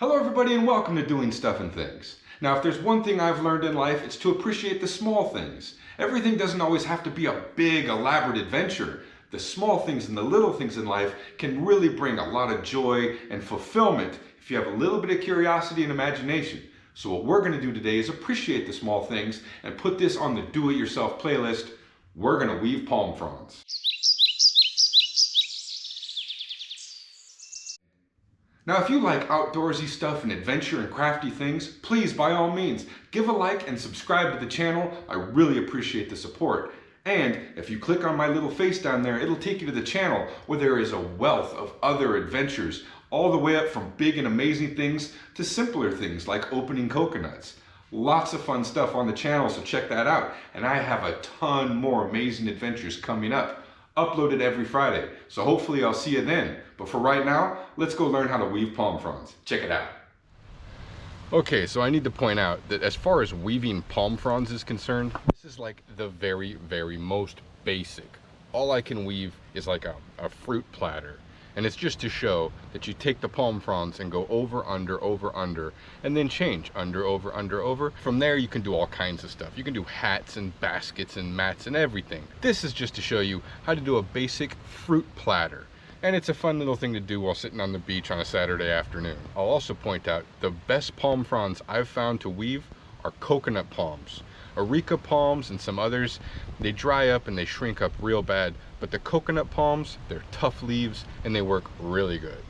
Hello everybody and welcome to Doing Stuff and Things. Now if there's one thing I've learned in life, it's to appreciate the small things. Everything doesn't always have to be a big, elaborate adventure. The small things and the little things in life can really bring a lot of joy and fulfillment if you have a little bit of curiosity and imagination. So what we're going to do today is appreciate the small things and put this on the do-it-yourself playlist. We're going to weave palm fronds. Now, if you like outdoorsy stuff and adventure and crafty things, please, by all means, give a like and subscribe to the channel. I really appreciate the support. And if you click on my little face down there, it'll take you to the channel where there is a wealth of other adventures, all the way up from big and amazing things to simpler things like opening coconuts. Lots of fun stuff on the channel, so check that out. And I have a ton more amazing adventures coming up, uploaded every Friday. So hopefully I'll see you then. But for right now, let's go learn how to weave palm fronds. Check it out. Okay, so I need to point out that as far as weaving palm fronds is concerned, this is like the very, very most basic. All I can weave is like a fruit platter. And it's just to show that you take the palm fronds and go over, under, and then change under, over. From there, you can do all kinds of stuff. You can do hats and baskets and mats and everything. This is just to show you how to do a basic fruit platter. And it's a fun little thing to do while sitting on the beach on a Saturday afternoon. I'll also point out the best palm fronds I've found to weave are coconut palms. Areca palms and some others, they dry up and they shrink up real bad, but the coconut palms, they're tough leaves and they work really good.